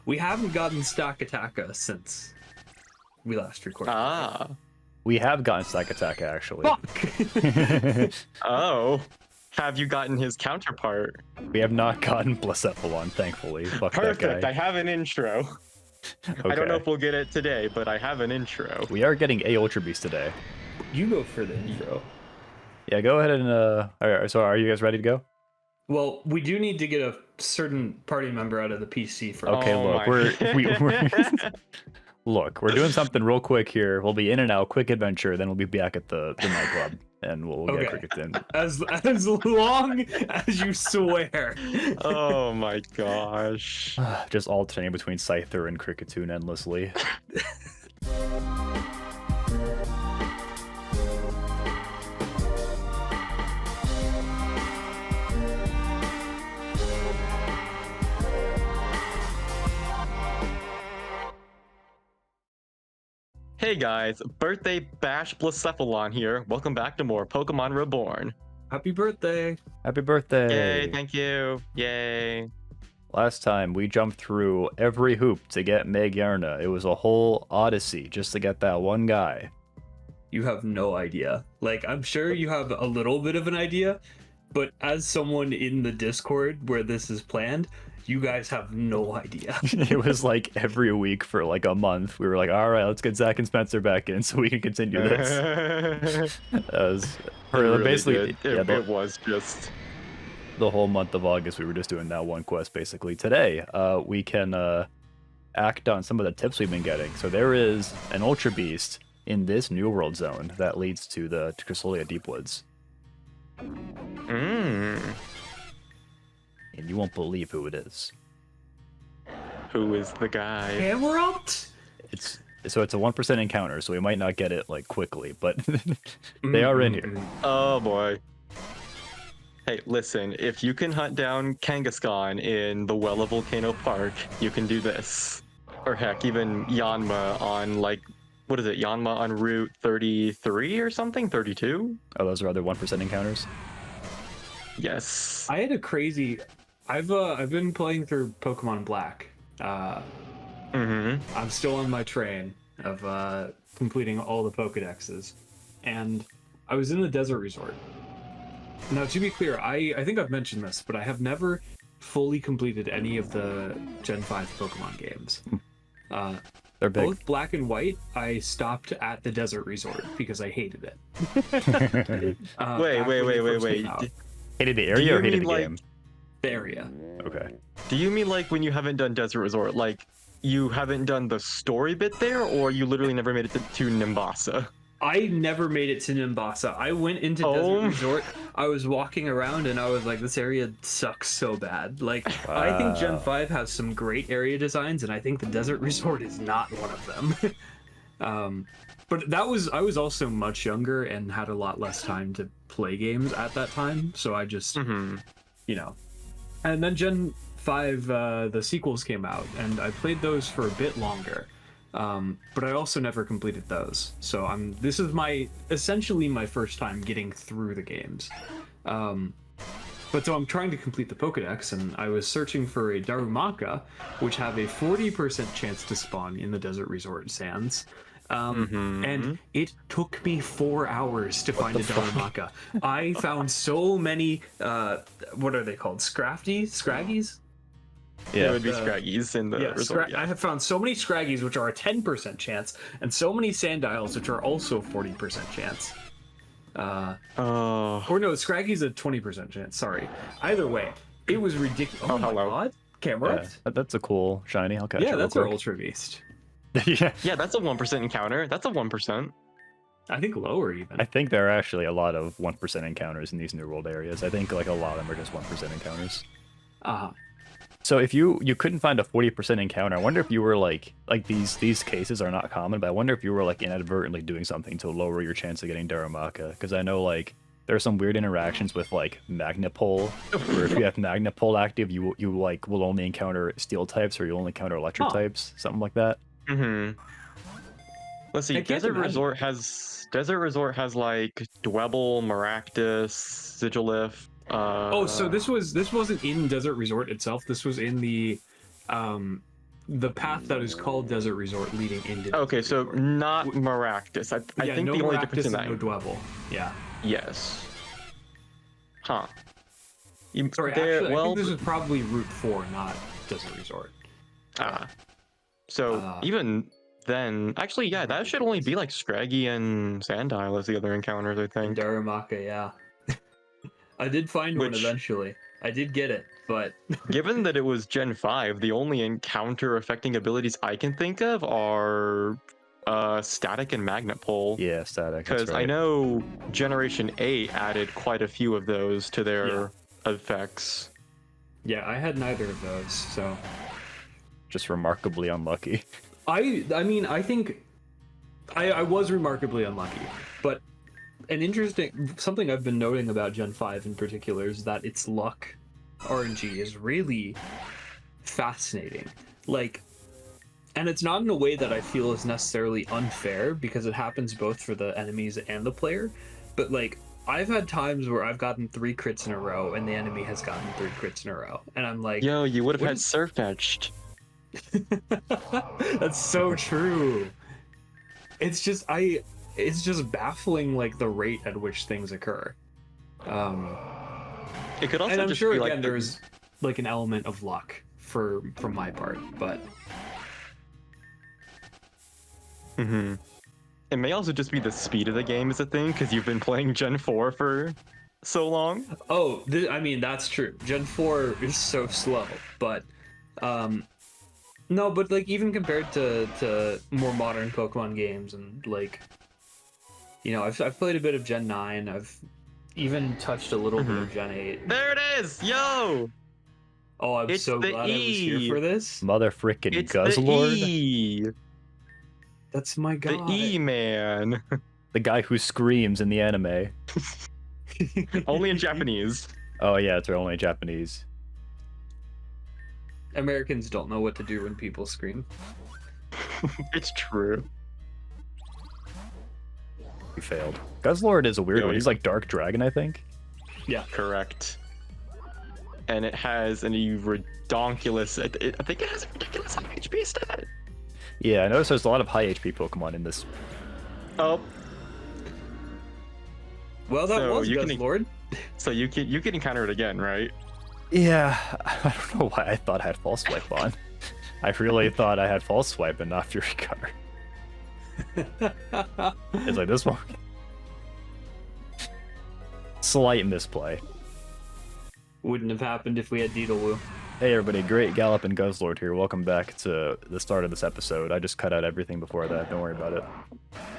We haven't gotten Stack Attacka since we last recorded. We have gotten Stack Attack, actually. Fuck! Oh. Have you gotten his counterpart? We have not gotten Blacephalon, thankfully. Fuck Perfect. that guy. I have an intro. Okay. I don't know if we'll get it today, but I have an intro. We are getting a Ultra Beast today. You go for the intro. Yeah, go ahead and alright, so are you guys ready to go? Well, we do need to get a certain party member out of the PC first. Okay, look, we're look, we're doing something real quick here. We'll be in and out, quick adventure, then we'll be back at the nightclub, and we'll get crickets in. As long as you swear. Oh my gosh. Just alternating between Scyther and Cricketoon endlessly. Hey guys, Birthday Bash Blacephalon here. Welcome back to more Pokemon Reborn. Happy birthday. Happy birthday! Yay, thank you. Yay. Last time we jumped through every hoop to get Magyarna. It was a whole odyssey just to get that one guy. You have no idea. Like, I'm sure you have a little bit of an idea, but as someone in the Discord where this is planned, you guys have no idea. It was like every week for like a month. We were like, all right, let's get Zach and Spencer back in so we can continue this. That was Really basically it was just the whole month of August. We were just doing that one quest basically. Today, we can act on some of the tips we've been getting. So there is an Ultra Beast in this New World zone that leads to the Cresselia Deepwoods. And you won't believe who it is. Who is the guy? Camerupt? It's a 1% encounter, so we might not get it like quickly, but they are in here. Oh boy. Hey, listen, if you can hunt down Kangaskhan in the Well of Volcano Park, you can do this. Or heck, even Yanma on like, what is it, Yanma on Route 33 or something? 32? Oh, those are other 1% encounters? Yes. I had a crazy... I've been playing through Pokemon Black. I'm still on my train of completing all the Pokedexes, and I was in the Desert Resort. Now, to be clear, I think I've mentioned this, but I have never fully completed any of the Gen 5 Pokemon games. They're big. Both Black and White, I stopped at the Desert Resort because I hated it. Wait. Hated the area or hated the game? The area. Okay. Do you mean like when you haven't done Desert Resort, like you haven't done the story bit there, or you literally never made it to Nimbasa? I never made it to Nimbasa. I went into Desert Resort. I was walking around and I was like, this area sucks so bad. Like, I think Gen 5 has some great area designs, and I think the Desert Resort is not one of them. But I was also much younger and had a lot less time to play games at that time. So I just, you know. And then Gen 5, the sequels came out, and I played those for a bit longer. But I also never completed those. So this is essentially my first time getting through the games. But so I'm trying to complete the Pokedex, and I was searching for a Darumaka, which have a 40% chance to spawn in the Desert Resort Sands. And it took me 4 hours to find a Darumaka. I found so many, what are they called? Scraggies? Yeah, it would be Scraggies in the resort. I have found so many Scraggies, which are a 10% chance, and so many Sandiles, which are also 40% chance. Or no, Scraggy's a 20% chance. Sorry. Either way, it was ridiculous. Oh my god, Camerupt? Yeah, that's a cool shiny. I'll catch it. Yeah, that's real our quick. Ultra Beast. Yeah, that's a 1% encounter. That's a 1%. I think lower even. I think there are actually a lot of 1% encounters in these New World areas. I think like a lot of them are just 1% encounters. So if you couldn't find a 40% encounter, I wonder if you were like these cases are not common, but I wonder if you were like inadvertently doing something to lower your chance of getting Darumaka, because I know like there are some weird interactions with like Magnapole, where if you have Magnapole active, you like will only encounter steel types, or you only encounter electric types, something like that. Let's see. Desert Resort has like Dwebble, Maractus, Sigilif. So this wasn't in Desert Resort itself. This was in the the path that is called Desert Resort leading into. Okay, so resort. not Maractus. I think no the only Maractus difference in that. and no Dwebble. Yeah. Yes. Huh. Sorry, actually, I think this is probably Route 4, not Desert Resort. So even then, actually, yeah, that should only be like Scraggy and Sandile as the other encounters, I think. Darumaka, yeah. I did find one eventually. I did get it, but given that it was Gen 5, the only encounter affecting abilities I can think of are Static and Magnet Pole. Yeah, Static. Because right. I know Generation 8 added quite a few of those to their effects. Yeah, I had neither of those, so just remarkably unlucky. I mean, I think I was remarkably unlucky, but something I've been noting about Gen 5 in particular is that its luck RNG is really fascinating. Like, and it's not in a way that I feel is necessarily unfair, because it happens both for the enemies and the player, but like, I've had times where I've gotten 3 crits in a row and the enemy has gotten 3 crits in a row, and I'm like, yo, you would have had Surfetched. That's so true. It's just baffling, like, the rate at which things occur. It could also and I'm just sure be again like there's like an element of luck from my part, but it may also just be the speed of the game is a thing, because you've been playing Gen 4 for so long. Oh, I mean, that's true. Gen 4 is so slow, but no, but like, even compared to more modern Pokemon games, and like, you know, I've played a bit of Gen 9, I've even touched a little bit of Gen 8. There it is! Yo! Oh, I'm so glad I was here for this. Mother frickin' It's Guzzlord. the E! That's my god. The E, man. The guy who screams in the anime. Only in Japanese. Oh yeah, it's only Japanese. Americans don't know what to do when people scream. It's true. He failed. Guzzlord is a weird one. He's like Dark Dragon, I think. Yeah. Correct. And it has an redonkulous. I think it has a ridiculous high HP stat. Yeah, I noticed there's a lot of high HP Pokemon in this. Oh. Well, that was Guzzlord. So you can encounter it again, right? Yeah, I don't know why I thought I had False Swipe on. I really thought I had False Swipe and not Fury Cutter. It's like this one. Slight misplay. Wouldn't have happened if we had Deedlewoo. Hey everybody, Great Gallop and Guzzlord here. Welcome back to the start of this episode. I just cut out everything before that. Don't worry about it.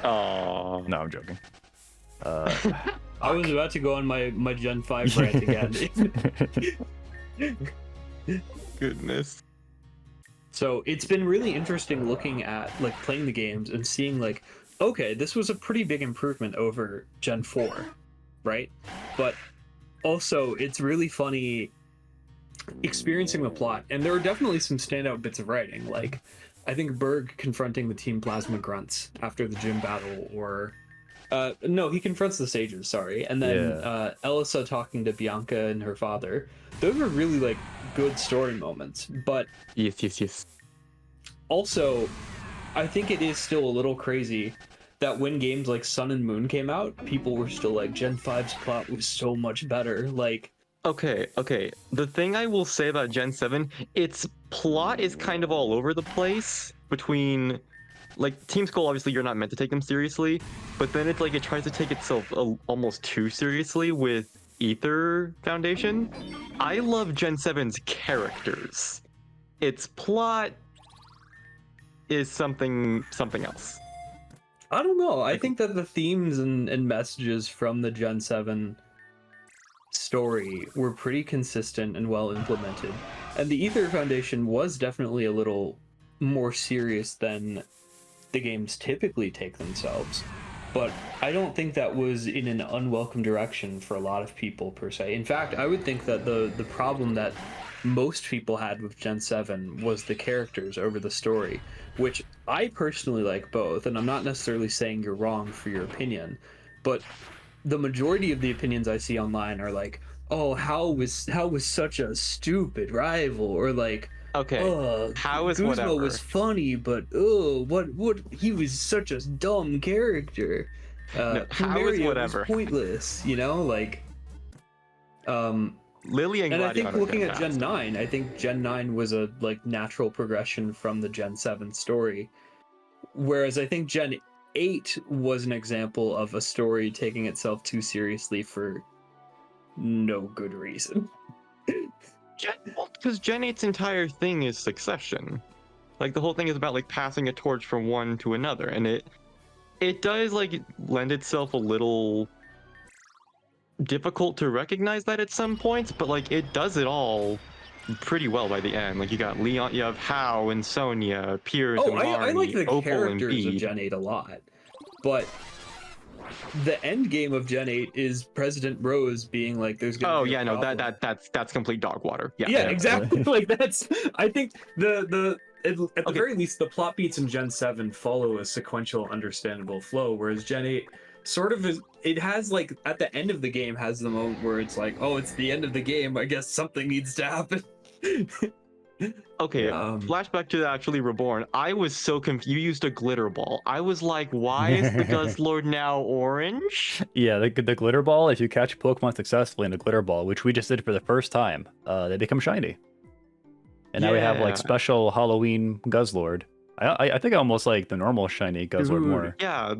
Oh. No, I'm joking. I was about to go on my Gen 5 rant again. Goodness. So it's been really interesting looking at, like, playing the games and seeing, like, okay, this was a pretty big improvement over Gen 4, right? But also, it's really funny experiencing the plot, and there are definitely some standout bits of writing, like, I think Berg confronting the Team Plasma Grunts after the gym battle, or no, he confronts the sages, sorry, and then Elisa talking to Bianca and her father. Those are really, like, good story moments, but yes. Also, I think it is still a little crazy that when games like Sun and Moon came out, people were still like, Gen 5's plot was so much better. Like, okay. The thing I will say about Gen 7, its plot is kind of all over the place between, like, Team Skull, obviously you're not meant to take them seriously, but then it's like it tries to take itself almost too seriously with Ether Foundation. I love Gen 7's characters. Its plot is something else. I don't know. I think that the themes and messages from the Gen 7 story were pretty consistent and well implemented. And the Ether Foundation was definitely a little more serious than the games typically take themselves. But I don't think that was in an unwelcome direction for a lot of people, per se. In fact, I would think that the problem that most people had with Gen 7 was the characters over the story, which I personally like both, and I'm not necessarily saying you're wrong for your opinion, but the majority of the opinions I see online are like, oh, how was such a stupid rival, or like, Okay. How is Guzma whatever? was funny, but what he was such a dumb character. No, how is Plumeria whatever? was pointless, you know, like Lily and and I Gladion think are looking at fantastic. Gen 9, I think Gen 9 was a like natural progression from the Gen 7 story. Whereas I think Gen 8 was an example of a story taking itself too seriously for no good reason. Because Gen 8's entire thing is succession. Like the whole thing is about like passing a torch from one to another, and it does like lend itself a little difficult to recognize that at some points, but like it does it all pretty well by the end. Like you got Leon, you have Hao and Sonia, Piers and I like Marnie, the Opal and characters of Bede. Gen 8 a lot. But the end game of Gen 8 is President Rose being like, there's gonna Oh be a yeah, no, problem. that's complete dog water. Yeah, Yeah, exactly. Like that's I think at the Okay. very least the plot beats in Gen 7 follow a sequential understandable flow, whereas Gen 8 sort of is, it has like at the end of the game has the moment where it's like, oh, it's the end of the game, I guess something needs to happen. Okay, flashback to actually Reborn. I was so confused. You used a glitter ball. I was like, why is the Guzzlord now orange? Yeah, the glitter ball, if you catch Pokemon successfully in a glitter ball, which we just did for the first time, they become shiny. And now we have like Yeah. special Halloween Guzzlord. I think I almost like the normal shiny Guzzlord Dude. more. Yeah,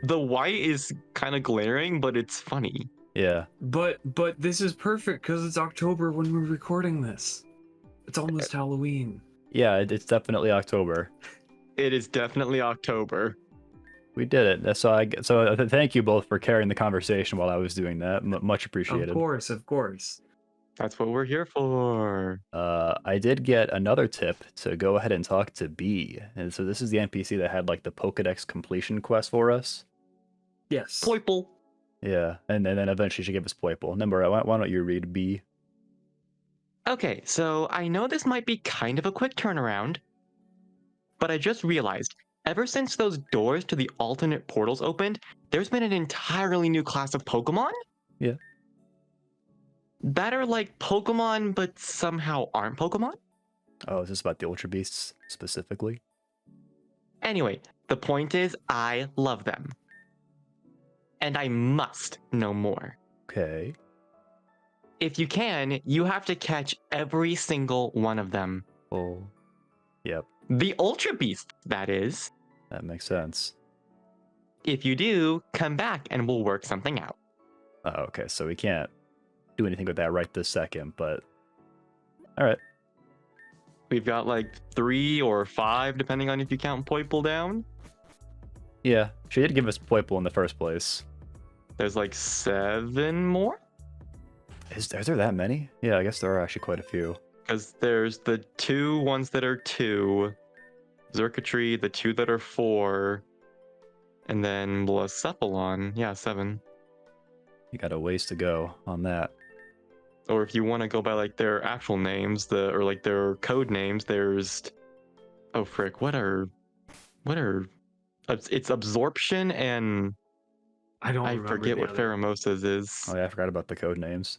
the white is kind of glaring, but it's funny. Yeah. But this is perfect because it's October when we're recording this. It's almost Halloween. Yeah, it's definitely October. It is definitely October. We did it. So thank you both for carrying the conversation while I was doing that. Much appreciated. Of course. That's what we're here for. I did get another tip to go ahead and talk to B. And so this is the NPC that had like the Pokedex completion quest for us. Yes. Poiple. Yeah, and then eventually she gave us Poiple. Nimble, why don't you read B? Okay, so I know this might be kind of a quick turnaround, but I just realized, ever since those doors to the alternate portals opened, there's been an entirely new class of Pokemon? Yeah. That are like Pokemon, but somehow aren't Pokemon? Oh, is this about the Ultra Beasts specifically? Anyway, the point is, I love them. And I must know more. Okay. If you can, you have to catch every single one of them. Oh. Yep. The Ultra Beast, that is. That makes sense. If you do, come back and we'll work something out. Oh, okay, so we can't do anything with that right this second, but... Alright. We've got like 3 or 5, depending on if you count Poiple down. Yeah, she did give us Poiple in the first place. There's like 7 more? Is there that many? Yeah, I guess there are actually quite a few. Because there's the 2 ones that are 2, Xurkitree, the 2 that are 4, and then Blacephalon. Yeah, 7. You got a ways to go on that. Or if you want to go by like their actual names, or like their code names, there's oh frick, what are it's Absorption and I forget what Pheromosa's is. Oh yeah, I forgot about the code names.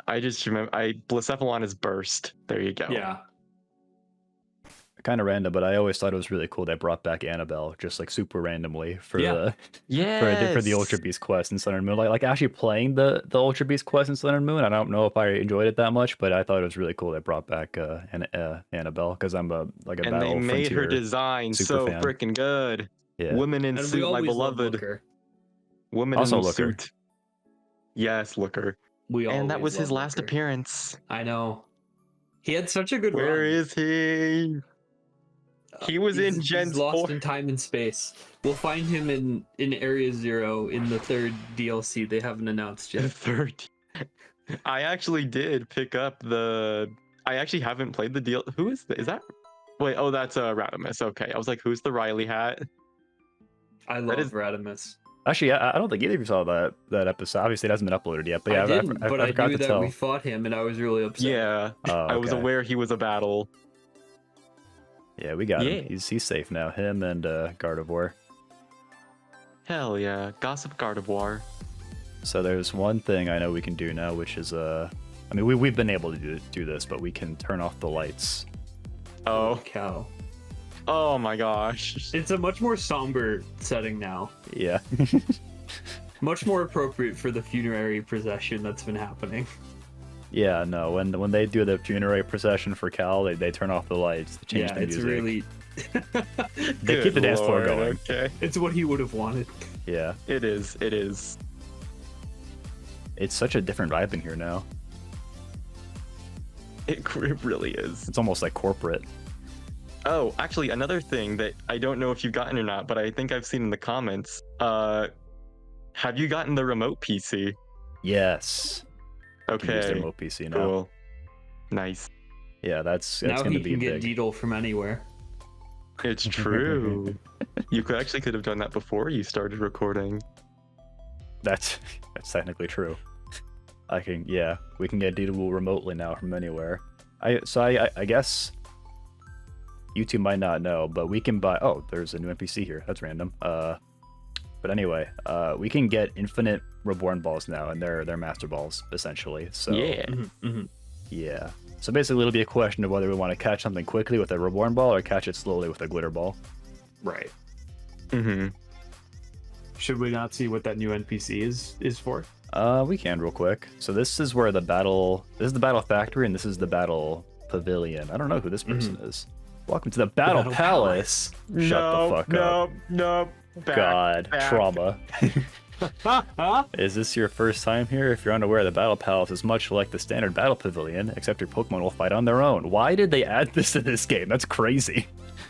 I just remember Blacephalon is Burst. There you go. Yeah. Kind of random, but I always thought it was really cool they brought back Annabelle just like super randomly for Yeah. for the Ultra Beast quest in Sun and Moon. Like actually playing the Ultra Beast quest in Sun and Moon, I don't know if I enjoyed it that much, but I thought it was really cool they brought back Annabelle because I'm a And Battle they made her Frontier design super so fan. freaking good. Yeah. Woman in And we suit, my always love beloved. Looker. Woman Also in Looker. suit. Yes, Looker. We And that always was his love last Looker. appearance. I know. He had such a good Where run. is he? He was in Gen He's lost 4. in time and space. We'll find him in Area 0 in the 3rd DLC. They haven't announced The yet. 3rd. I actually did pick up the. I actually haven't played the deal. Who is that? Is that? Wait, oh, that's Radimus. Okay, I was like, who's the Riley hat? I love is- Radimus. Actually, I don't think either of you saw that episode. Obviously, it hasn't been uploaded yet, but yeah, I didn't, but I forgot knew to that tell. we fought him, and I was really upset. Yeah, Oh, I was okay. aware he was a battle. Yeah, we got Yeah. him. He's safe now. Him and Gardevoir. Hell yeah, Gossip Gardevoir. So there's one thing I know we can do now, which is I mean we've been able to do this, but we can turn off the lights Oh. Cow. Oh my gosh. It's a much more somber setting now. Yeah. Much more appropriate for the funerary procession that's been happening. Yeah, no, when they do the funerary procession for Cal, they turn off the lights, they change the music. Really... They keep the dance floor going. Okay. It's what he would have wanted. Yeah. It is. It's such a different vibe in here now. It really is. It's almost like corporate. Oh, actually, another thing that I don't know if you've gotten or not, but I think I've seen in the comments. Have you gotten the remote PC? Yes. Okay. Use the remote PC now. Cool. Nice. Yeah, that's now going to he be can big. get Deedle from anywhere. It's true. You could have done that before you started recording. That's technically true. We can get Deedle remotely now from anywhere. I guess you two might not know, but we can buy. Oh, there's a new NPC here. That's random. But anyway, we can get infinite Reborn balls now, and they're master balls essentially. So Yeah. yeah. So basically, it'll be a question of whether we want to catch something quickly with a Reborn ball or catch it slowly with a glitter ball. Right. Mm-hmm. Should we not see what that new NPC is for? We can real quick. So this is where the battle. This is the battle factory, and this is the battle pavilion. I don't know who this person is. Welcome to the Battle Palace. Shut the fuck up. No. God, trauma. Is this your first time here? If you're unaware, the Battle Palace is much like the standard Battle Pavilion, except your Pokemon will fight on their own. Why did they add this to this game? That's crazy.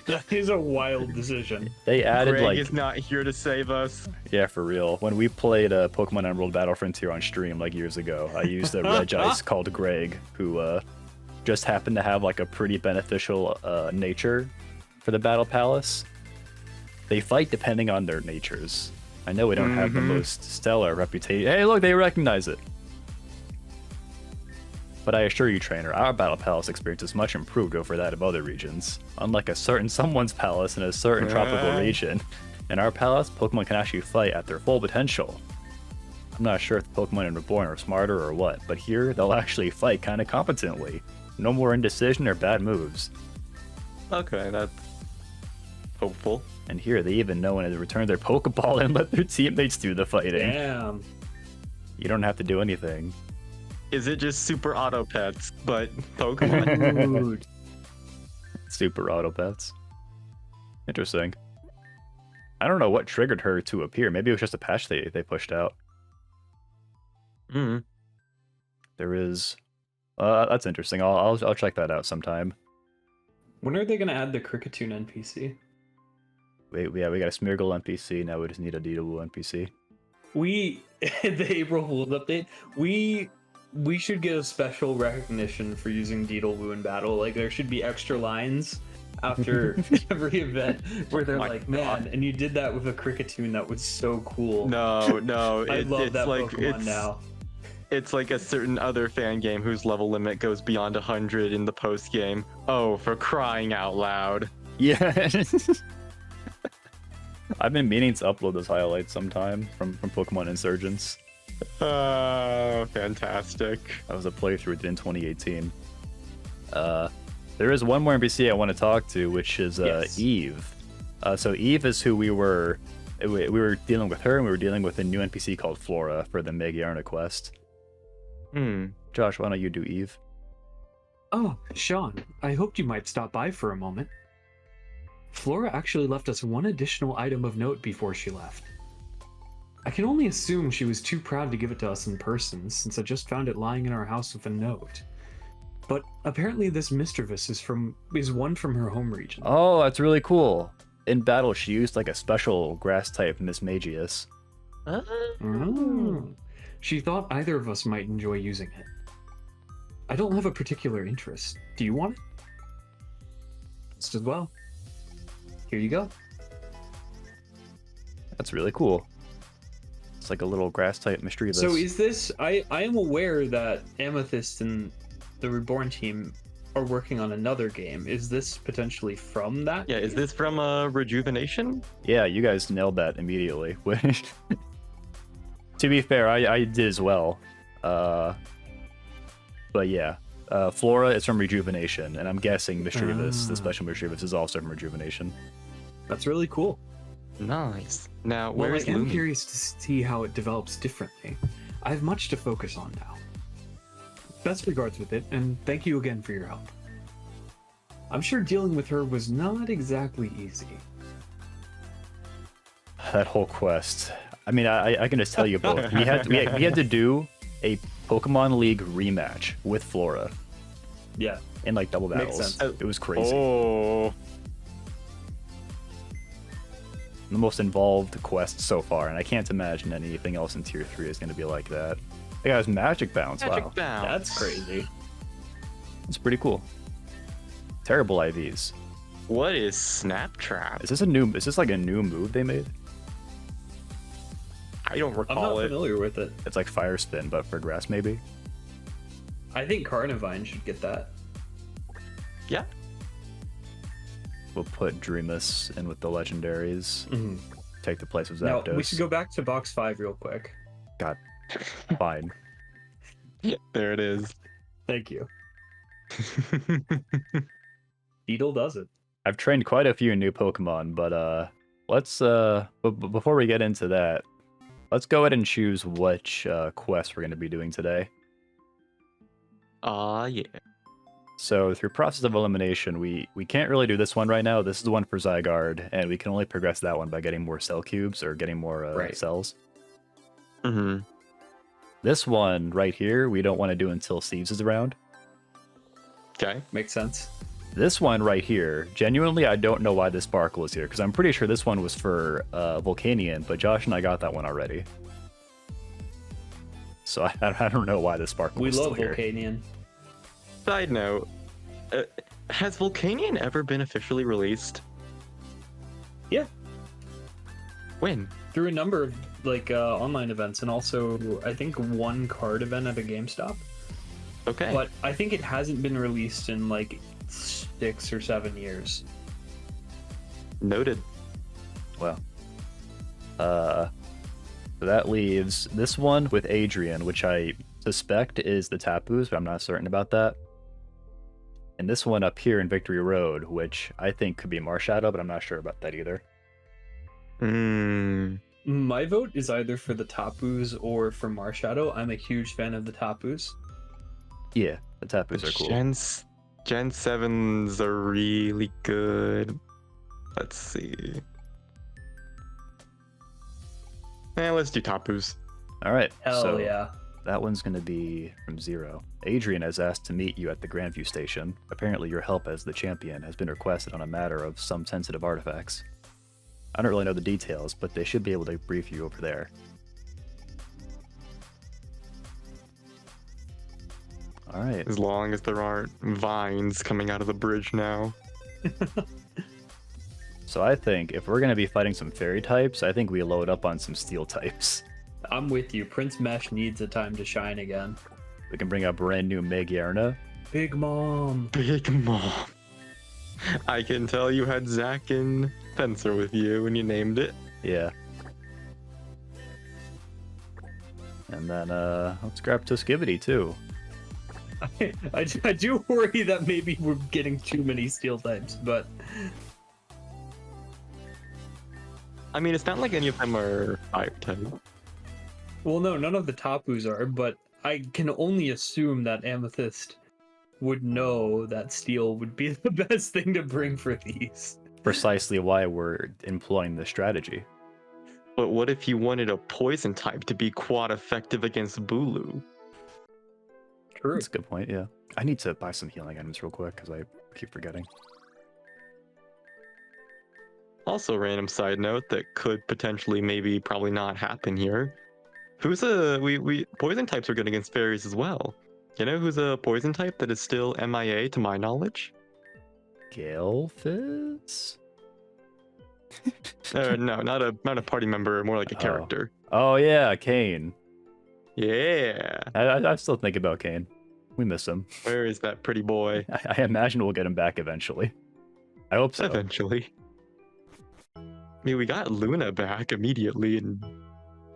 That is a wild decision. They added Greg is not here to save us. Yeah, for real. When we played Pokemon Emerald Battle Frontier on stream like years ago, I used a Regice called Greg, who just happened to have like a pretty beneficial nature for the Battle Palace. They fight depending on their natures. I know we don't have the most stellar reputation. Hey, look, they recognize it. But I assure you, trainer, our Battle Palace experience is much improved over that of other regions. Unlike a certain someone's palace in a certain tropical region, in our palace, Pokemon can actually fight at their full potential. I'm not sure if the Pokemon in Reborn are smarter or what, but here, they'll actually fight kind of competently. No more indecision or bad moves. Okay, that's hopeful. And here, they even know when to return their Pokeball and let their teammates do the fighting. Damn. You don't have to do anything. Is it just super auto pets, but Pokemon? Super auto pets. Interesting. I don't know what triggered her to appear. Maybe it was just a patch they pushed out. There is. That's interesting. I'll check that out sometime. When are they gonna add the Cricketune NPC? Wait, yeah, we got a Smeargle NPC. Now we just need a Deedle NPC. The April Fool's update. We should get a special recognition for using Deedle in battle. Like there should be extra lines after every event where they're like, man, and you did that with a Cricketune. That was so cool. No. I love it's that like Pokemon now. It's like a certain other fan game whose level limit goes beyond 100 in the post game. Oh, for crying out loud. Yeah. I've been meaning to upload those highlights sometime from Pokemon Insurgents. Oh, fantastic. That was a playthrough in 2018. There is one more NPC I want to talk to, which is Yes. Eve. So Eve is who we were dealing with her, and we were dealing with a new NPC called Flora for the Megaarna quest. Josh, why don't you do Eve? Oh, Sean, I hoped you might stop by for a moment. Flora actually left us one additional item of note before she left. I can only assume she was too proud to give it to us in person, since I just found it lying in our house with a note. But apparently this Mischievous is one from her home region. Oh, that's really cool. In battle, she used like a special grass type, Mismagius. Oh. She thought either of us might enjoy using it. I don't have a particular interest. Do you want it? Just as well. Here you go. That's really cool. It's like a little grass type Mischievous. So is this... I am aware that Amethyst and the Reborn team are working on another game. Is this potentially from that? Yeah, is this from Rejuvenation? Yeah, you guys nailed that immediately. To be fair, I did as well. But yeah, Flora is from Rejuvenation, and I'm guessing Mischievous, the special Mischievous, is also from Rejuvenation. That's really cool. Nice. Now, Well, where's I am Lumi? curious to see how it develops differently. I have much to focus on now. Best regards with it, and thank you again for your help. I'm sure dealing with her was not exactly easy. That whole quest. I mean, I can just tell you both. We had to do a Pokemon League rematch with Flora Yeah. in like double Makes battles. sense. It was crazy. Oh, The most involved quest so far, and I can't imagine anything else in Tier 3 is going to be like that. Hey guys, Magic Bounce. Magic Wow, Bounce. That's crazy. it's pretty cool. Terrible IVs. What is Snap Trap? Is this like a new move they made? I don't I'm not recall it. familiar with it. It's like Fire Spin, but for grass maybe. I think Carnivine should get that. Yeah. We'll put Dreamus in with the legendaries. Take the place of Now, Zapdos. we should go back to box 5 real quick. God, fine. There it is. Thank you. Beetle does it. I've trained quite a few new Pokemon, but let's before we get into that, let's go ahead and choose which quest we're going to be doing today. Yeah. So through process of elimination, we can't really do this one right now. This is the one for Zygarde, and we can only progress that one by getting more cell cubes or getting more Right. cells. Mm-hmm. This one right here, we don't want to do until Steve's is around. Okay. Makes sense. This one right here, genuinely, I don't know why this Sparkle is here, because I'm pretty sure this one was for Volcanion, but Josh and I got that one already. So I don't know why this Sparkle We is love still here. Volcanion. Side note, has Volcanion ever been officially released? Yeah. When? Through a number of online events, and also I think one card event at a GameStop. Okay. But I think it hasn't been released in like 6 or 7 years. Noted. Well, so that leaves this one with Adrian, which I suspect is the Tapu's, but I'm not certain about that. And this one up here in Victory Road, which I think could be Marshadow, but I'm not sure about that either. My vote is either for the Tapus or for Marshadow. I'm a huge fan of the Tapus. Yeah, the Tapu's are cool. Gen 7s are really good. Let's see. Let's do Tapus. All right, Hell so yeah. that one's going to be from Zero. Adrian has asked to meet you at the Grandview Station. Apparently your help as the champion has been requested on a matter of some sensitive artifacts. I don't really know the details, but they should be able to brief you over there. All right. As long as there aren't vines coming out of the bridge now. So I think if we're going to be fighting some fairy types, I think we load up on some steel types. I'm with you. Prince Mesh needs a time to shine again. We can bring up brand new Megarna. Big Mom. Big Mom. I can tell you had Zack and Spencer with you when you named it. Yeah. And then let's grab Tuskivity too. I do worry that maybe we're getting too many steel types, but I mean, it's not like any of them are fire type. well, no, none of the Tapus are, but I can only assume that Amethyst would know that steel would be the best thing to bring for these. Precisely why we're employing this strategy. But what if you wanted a poison type to be quad effective against Bulu? True. That's a good point, yeah. I need to buy some healing items real quick because I keep forgetting. Also, random side note that could potentially, maybe, probably not happen here. Who's we poison types are good against fairies as well. You know who's a poison type that is still MIA to my knowledge? Galefis? No, not a party member, more like a character. Oh yeah, Kane. Yeah. I still think about Kane. We miss him. Where is that pretty boy? I imagine we'll get him back eventually. I hope so. Eventually. I mean, we got Luna back immediately, and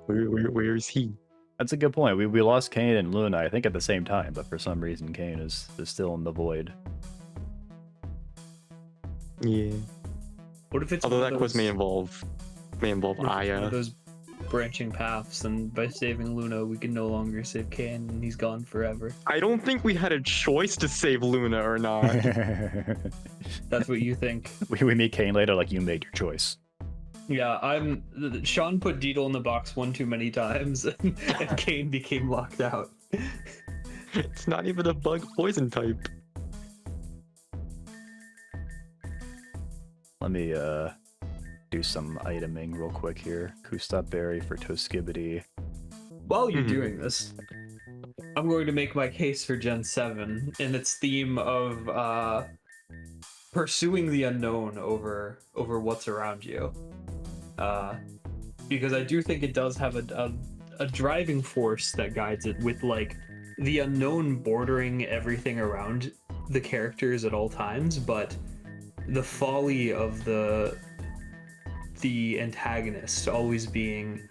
where is he? That's a good point. We lost Kane and Luna, I think, at the same time, but for some reason Kane is still in the void. Yeah. What if it's Although that quest may involve Aya. One of those branching paths, and by saving Luna, we can no longer save Kane, and he's gone forever. I don't think we had a choice to save Luna or not. That's what you think. We meet Kane later, like, you made your choice. Yeah, Sean put Deedle in the box one too many times, and Kane became locked out. It's not even a bug poison type. Let me do some iteming real quick here. Kustop Berry for Toskibbity. While you're doing this, I'm going to make my case for Gen 7 in its theme of pursuing the unknown over what's around you. Because I do think it does have a driving force that guides it, with like the unknown bordering everything around the characters at all times, but the folly of the antagonist always being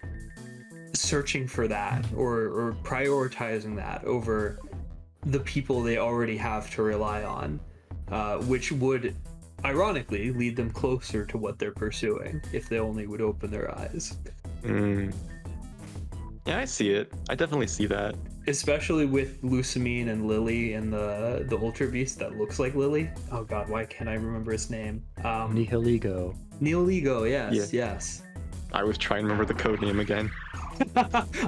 searching for that or prioritizing that over the people they already have to rely on, which would ironically lead them closer to what they're pursuing if they only would open their eyes. Yeah, I see it. I definitely see that. Especially with Lusamine and Lily and the Ultra Beast that looks like Lily. Oh god, why can't I remember his name? Nihiligo. Nihiligo, yes, Yeah. yes. I was trying to remember the code name again.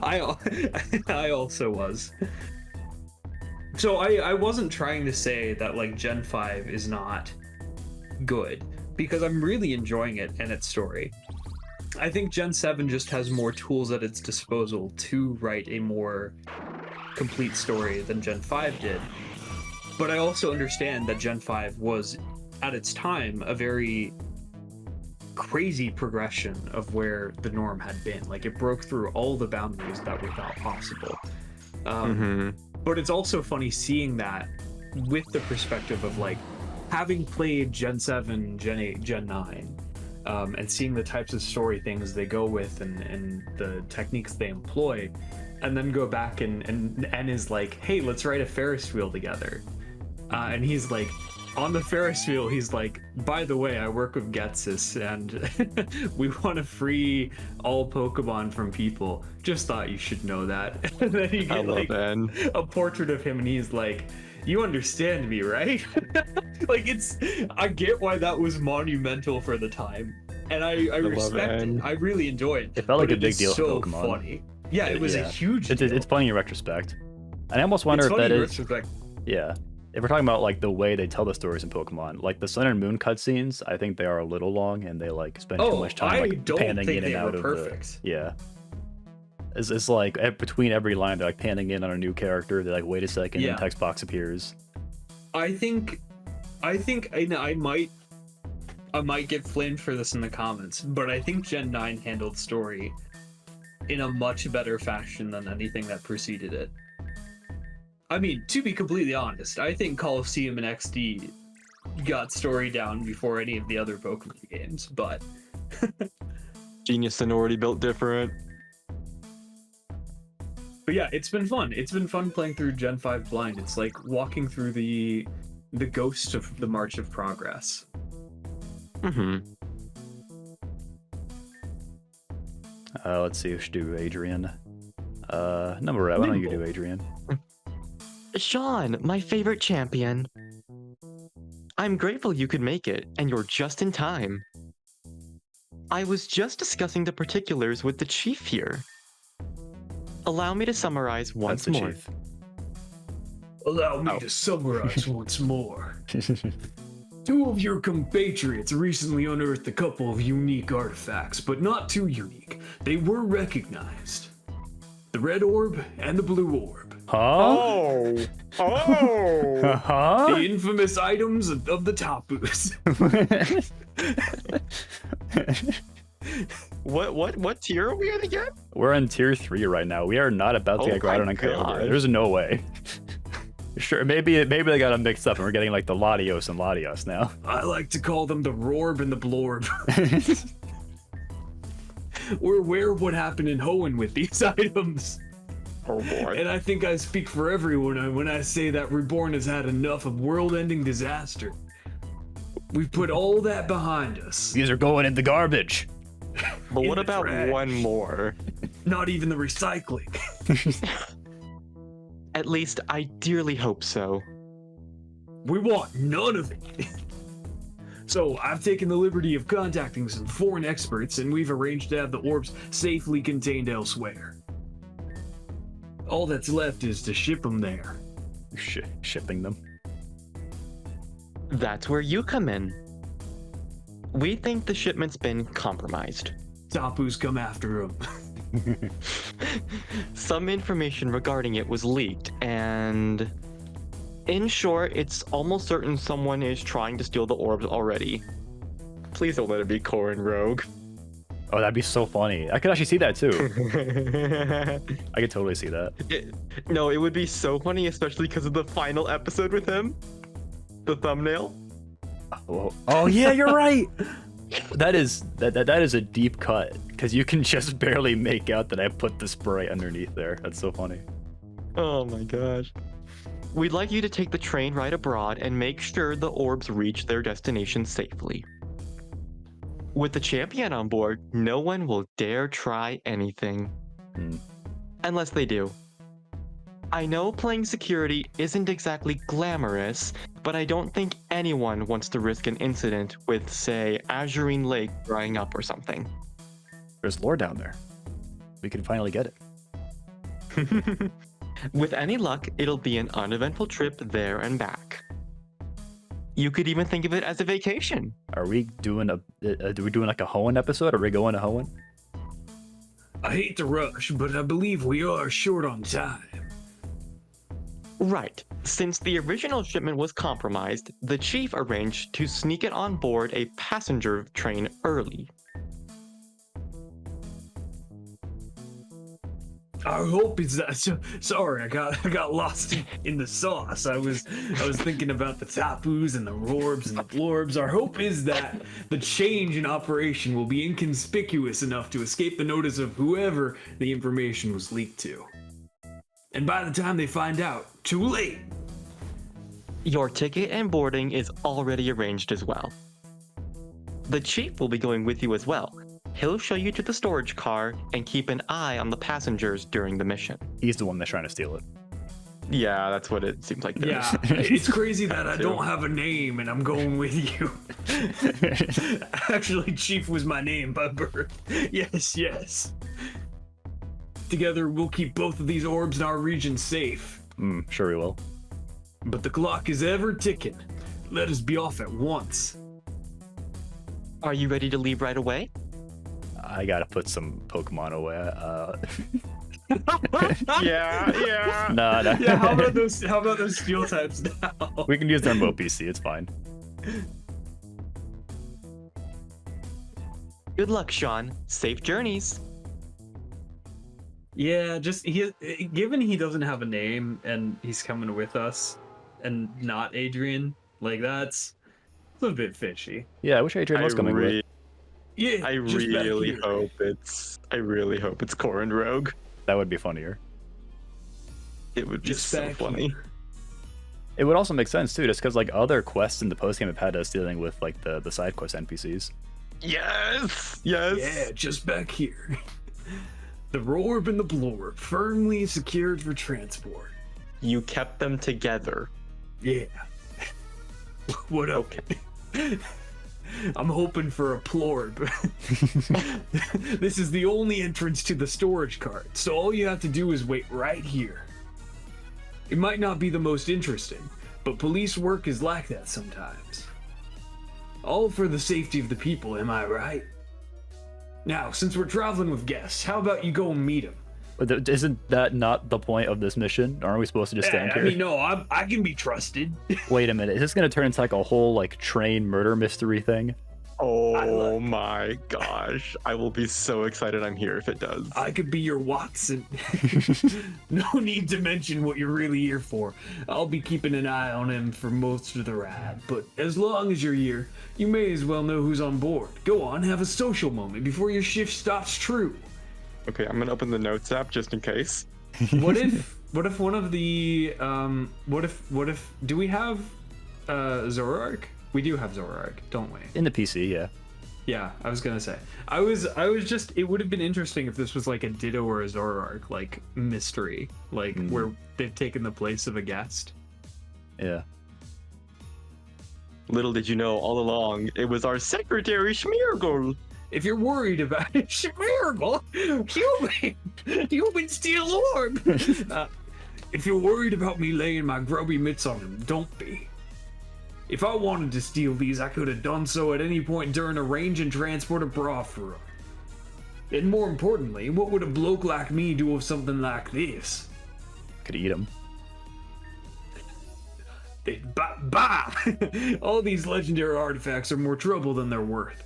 I also was. So I wasn't trying to say that like Gen 5 is not good, because I'm really enjoying it and its story. I think Gen 7 just has more tools at its disposal to write a more complete story than Gen 5 did. But I also understand that Gen 5 was, at its time, a very crazy progression of where the norm had been. Like, it broke through all the boundaries that were thought possible. But it's also funny seeing that with the perspective of, like, having played Gen 7, Gen 8, Gen 9, and seeing the types of story things they go with and the techniques they employ, and then go back and is like, hey, let's write a Ferris wheel together. And he's like, on the Ferris wheel, he's like, by the way, I work with Getsus, and we want to free all Pokemon from people. Just thought you should know that. And then you get like a portrait of him, and he's like, you understand me, right? Like, I get why that was monumental for the time, and I respect it. I really enjoy it. It felt like a big deal so for Pokemon. Funny. Yeah, it was a huge deal. It's funny in retrospect. And I almost wonder if that is... Yeah. If we're talking about like the way they tell the stories in Pokemon, like the Sun and Moon cutscenes, I think they are a little long and they like spend too much time like panning in and out of the... Yeah. It's like between every line they're like panning in on a new character, they're like, wait a second, and text box appears. I might get flamed for this in the comments, but I think Gen 9 handled story in a much better fashion than anything that preceded it. I mean, to be completely honest, I think Coliseum and XD got story down before any of the other Pokemon games, but... Genius Sonority built different. But yeah, it's been fun. It's been fun playing through Gen 5 blind. It's like walking through the ghost of the March of Progress. Let's see, we should do Adrian. Number why don't you do Adrian? Sean, my favorite champion. I'm grateful you could make it, and you're just in time. I was just discussing the particulars with the chief here. Allow me to summarize once more. Chief. Allow me to summarize once more. Two of your compatriots recently unearthed a couple of unique artifacts, but not too unique. They were recognized. The red orb and the blue orb. Huh? The infamous items of the Tapus. What tier are we in again? We're on tier 3 right now. We are not about to get Groudon and Kyogre. There's no way. Sure, maybe they got them mixed up and we're getting like the Latios and Latios now. I like to call them the Rorb and the Blorb. We're aware of what happened in Hoenn with these items. Oh boy. And I think I speak for everyone when I say that Reborn has had enough of world-ending disaster. We've put all that behind us. These are going in the garbage. But In what the about trash. one more? Not even the recycling. At least I dearly hope so. We want none of it. So I've taken the liberty of contacting some foreign experts, and we've arranged to have the orbs safely contained elsewhere. All that's left is to ship them there. Shipping them. That's where you come in. We think the shipment's been compromised. Tapu's come after them. Some information regarding it was leaked, and in short, it's almost certain someone is trying to steal the orbs already. Please don't let it be Corin Rogue. Oh, that'd be so funny. I could actually see that too. I could totally see that. No, it would be so funny, especially because of the final episode with him. The thumbnail. Oh yeah, you're right. That is a deep cut because you can just barely make out that I put the spray underneath there. That's so funny. Oh my gosh. We'd like you to take the train ride abroad and make sure the orbs reach their destination safely. With the champion on board, no one will dare try anything. Unless they do. I know playing security isn't exactly glamorous, but I don't think anyone wants to risk an incident with, say, Azurine Lake drying up or something. There's lore down there. We can finally get it. With any luck, it'll be an uneventful trip there and back. You could even think of it as a vacation. Are we doing like a Hoenn episode? Are we going to Hoenn? I hate to rush, but I believe we are short on time. Right. Since the original shipment was compromised, the chief arranged to sneak it on board a passenger train early. Our hope is that. Sorry, I got lost in the sauce. I was thinking about the Tapus and the Rorbs and the Blorbs. Our hope is that the change in operation will be inconspicuous enough to escape the notice of whoever the information was leaked to. And by the time they find out, too late. Your ticket and boarding is already arranged as well. The chief will be going with you as well. He'll show you to the storage car and keep an eye on the passengers during the mission. He's the one that's trying to steal it. Yeah, that's what it seems like. Yeah, it's crazy that I don't have a name and I'm going with you. Actually, Chief was my name by birth. Yes. Together, we'll keep both of these orbs in our region safe. Sure we will. But the clock is ever ticking. Let us be off at once. Are you ready to leave right away? I gotta put some Pokemon away. Yeah. Nah. Yeah, how about those steel types now? We can use them both PC, it's fine. Good luck, Sean. Safe journeys. Yeah, given he doesn't have a name and he's coming with us and not Adrian, like that's a bit fishy. Yeah, I wish Adrian was coming with. Yeah, I really hope it's Corin Rogue. That would be funnier. It would be Just so back funny. here. It would also make sense too, just because like other quests in the postgame have had us dealing with like the side quest NPCs. Yes. Yeah, just back here. The Rorb and the Blorb, firmly secured for transport. You kept them together. Yeah. What up? Okay. I'm hoping for a Plorb. This is the only entrance to the storage cart, so all you have to do is wait right here. It might not be the most interesting, but police work is like that sometimes. All for the safety of the people, am I right? Now, since we're traveling with guests, how about you go and meet them? But isn't that not the point of this mission? Aren't we supposed to just stand here? I mean, no, I can be trusted. Wait a minute, is this gonna turn into like a whole like train murder mystery thing? Oh my gosh. I will be so excited I'm here if it does. I could be your Watson. No need to mention what you're really here for. I'll be keeping an eye on him for most of the ride, but as long as you're here, you may as well know who's on board. Go on, have a social moment before your shift stops true. Okay, I'm gonna open the notes app just in case. What if one of the what if do we have Zoroark? We do have Zoroark, don't we? In the PC, yeah. Yeah, I was gonna say. I was just. It would have been interesting if this was like a Ditto or a Zoroark like mystery, like where they've taken the place of a guest. Yeah. Little did you know, all along, it was our secretary Schmeargle. If you're worried about it, Schmeargle, human steel orb. If you're worried about me laying my grubby mitts on him, don't be. If I wanted to steal these, I could have done so at any point during a range and transport a bra for him. And more importantly, what would a bloke like me do with something like this? Could eat them. Bah! All these legendary artifacts are more trouble than they're worth.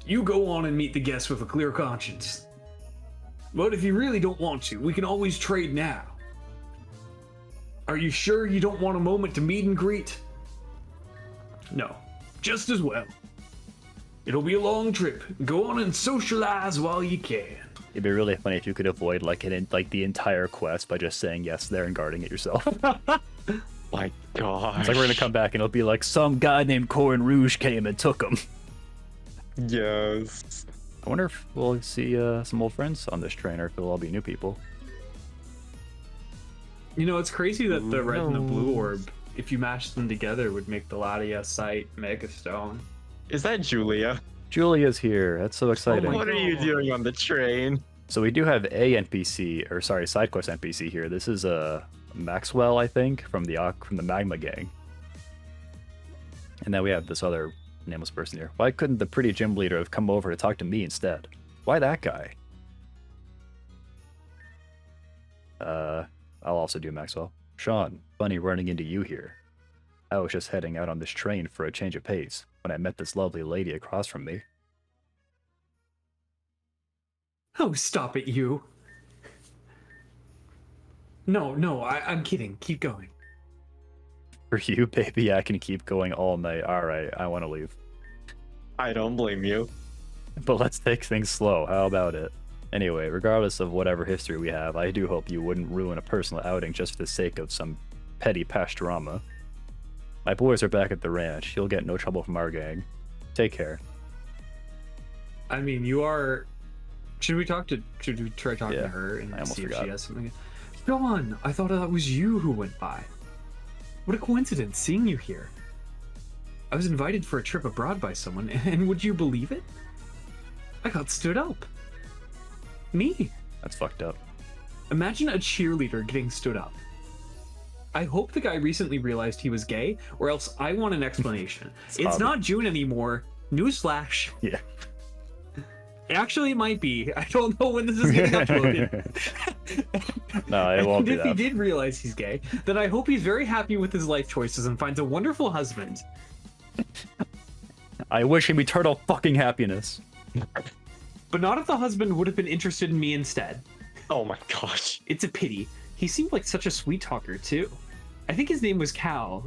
You go on and meet the guests with a clear conscience. But if you really don't want to, we can always trade now. Are you sure you don't want a moment to meet and greet? No, just as well. It'll be a long trip. Go on and socialize while you can. It'd be really funny if you could avoid like the entire quest by just saying yes there and guarding it yourself. My gosh. It's like we're gonna come back and it'll be like some guy named Corin Rouge came and took him. Yes. I wonder if we'll see some old friends on this train or if it'll all be new people. You know, it's crazy that the red and the blue orb, if you mash them together, would make the Ladia site Mega Stone. Is that Julia? Julia's here. That's so exciting. What are you doing on the train? So we do have a NPC, or sorry, side quest NPC here. This is Maxwell, I think, from the Magma Gang. And then we have this other nameless person here. Why couldn't the pretty gym leader have come over to talk to me instead? Why that guy? I'll also do Maxwell. Sean, funny running into you here. I was just heading out on this train for a change of pace when I met this lovely lady across from me. Oh, stop it, you. No, I'm kidding. Keep going. For you, baby, I can keep going all night. Alright, I want to leave. I don't blame you. But let's take things slow. How about it? Anyway, regardless of whatever history we have, I do hope you wouldn't ruin a personal outing just for the sake of some petty past drama. My boys are back at the ranch. You'll get no trouble from our gang. Take care. I mean, you are... Should we try talking to her and see if she has something? Sean, I thought that was you who went by. What a coincidence seeing you here. I was invited for a trip abroad by someone, and would you believe it? I got stood up. Me. That's fucked up. Imagine a cheerleader getting stood up. I hope the guy recently realized he was gay, or else I want an explanation. It's not June anymore. Newsflash. Yeah. Actually, it might be. I don't know when this is getting uploaded. No, it won't be if he did realize he's gay, then I hope he's very happy with his life choices and finds a wonderful husband. I wish him eternal fucking happiness. But not if the husband would have been interested in me instead. Oh my gosh. It's a pity. He seemed like such a sweet talker, too. I think his name was Cal.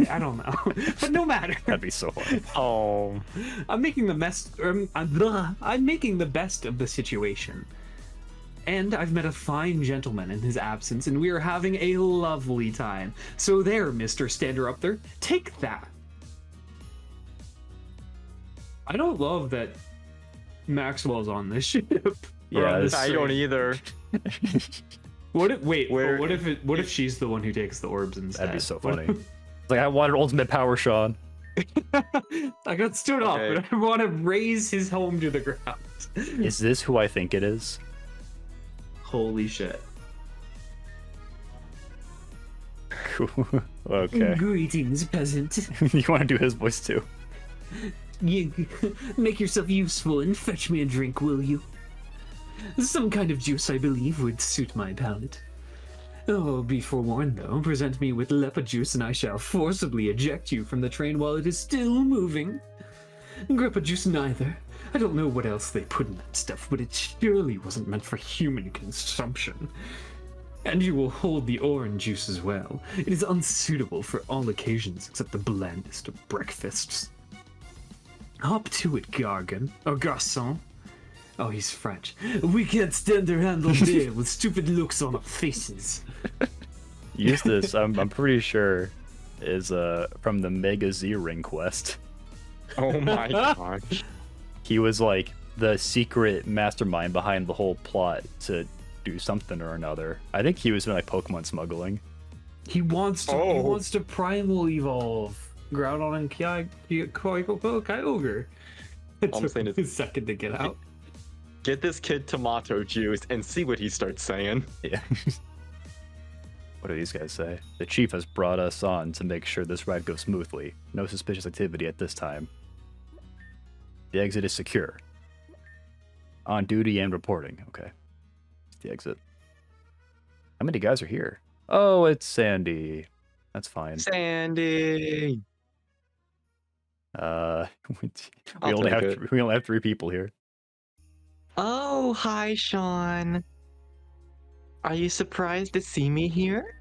I don't know. But no matter. That'd be so funny. Oh. I'm making the best of the situation. And I've met a fine gentleman in his absence, and we are having a lovely time. So there, Mr. Stander-Up-There, take that. I don't love that Maxwell's on this ship. Yeah, I don't either. What if she's the one who takes the orbs instead? That'd be so funny. It's like, I wanted ultimate power, Sean. I got stood up, but I want to raise his home to the ground. Is this who I think it is? Holy shit. Cool. Okay. Greetings, peasant. You want to do his voice too? Make yourself useful and fetch me a drink, will you? Some kind of juice, I believe, would suit my palate. Oh, be forewarned, though. Present me with leopard juice and I shall forcibly eject you from the train while it is still moving. Grappa juice neither. I don't know what else they put in that stuff, but it surely wasn't meant for human consumption. And you will hold the orange juice as well. It is unsuitable for all occasions except the blandest of breakfasts. Hop to it, Gargan, or Garçon. Oh, he's French. We can't stand around all day with stupid looks on our faces. Eustace, I'm pretty sure, is from the Mega Z Ring quest. Oh my gosh. He was like the secret mastermind behind the whole plot to do something or another. I think he was in like Pokemon smuggling. He wants to primal evolve. Groudon and Kyogre. It took him a second to get out. Get this kid tomato juice and see what he starts saying. Yeah. What do these guys say? The chief has brought us on to make sure this ride goes smoothly. No suspicious activity at this time. The exit is secure. On duty and reporting. Okay. It's the exit. How many guys are here? Oh, it's Sandy. That's fine. Sandy. We only have 3 people here. Oh, hi, Sean. Are you surprised to see me here?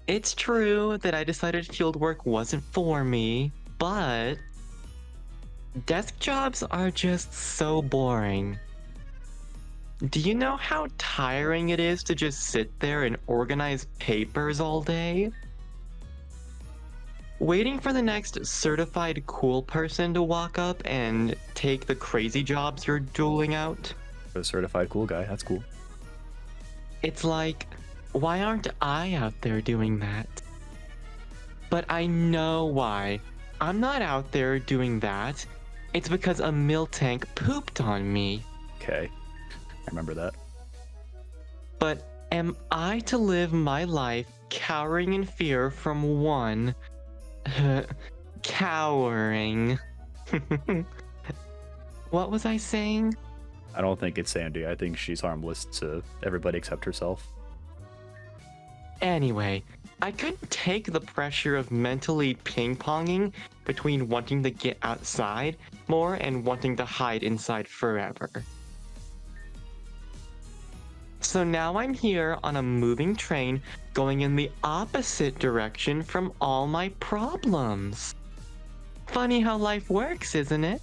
It's true that I decided field work wasn't for me, but desk jobs are just so boring. Do you know how tiring it is to just sit there and organize papers all day? Waiting for the next certified cool person to walk up and take the crazy jobs you're doling out? A certified cool guy, that's cool. It's like, why aren't I out there doing that? But I know why. I'm not out there doing that. It's because a mill tank pooped on me. Okay, I remember that. But am I to live my life cowering in fear from one... cowering. What was I saying? I don't think it's Sandy. I think she's harmless to everybody except herself. Anyway, I couldn't take the pressure of mentally ping-ponging between wanting to get outside more and wanting to hide inside forever. So now I'm here on a moving train going in the opposite direction from all my problems. Funny how life works, isn't it?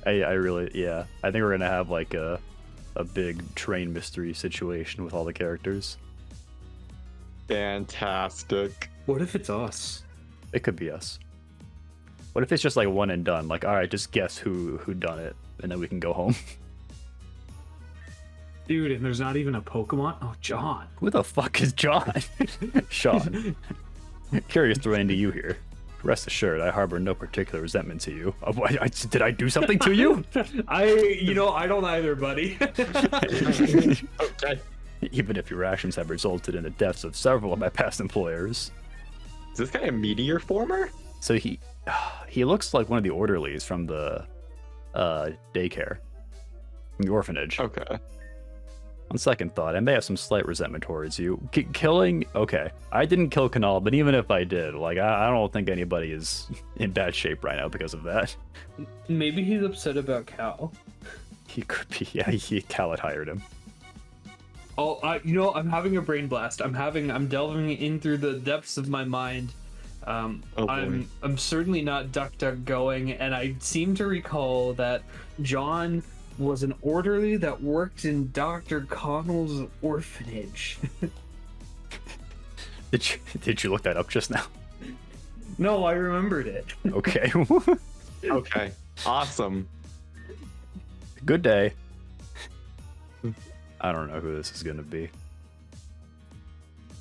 I really, yeah. I think we're gonna have like a big train mystery situation with all the characters. Fantastic. What if it's us? It could be us. What if it's just like one and done? Like, all right, just guess who done it, and then we can go home. Dude, and there's not even a Pokemon? Oh, John. Who the fuck is John? Sean. Curious to run into you here. Rest assured, I harbor no particular resentment to you. Did I do something to you? I don't either, buddy. Okay. Even if your actions have resulted in the deaths of several of my past employers. Is this guy a meteor former? So he looks like one of the orderlies from the daycare, from the orphanage. Okay. On second thought, I may have some slight resentment towards you. Killing, okay. I didn't kill Kanal, but even if I did, like, I don't think anybody is in bad shape right now because of that. Maybe he's upset about Cal. He could be, yeah, Cal had hired him. Oh, I'm having a brain blast. I'm delving in through the depths of my mind. I'm certainly not duck going, and I seem to recall that John was an orderly that worked in Dr. Connell's orphanage. Did you look that up just now? No, I remembered it. Okay. Okay. Awesome. Good day. I don't know who this is gonna be.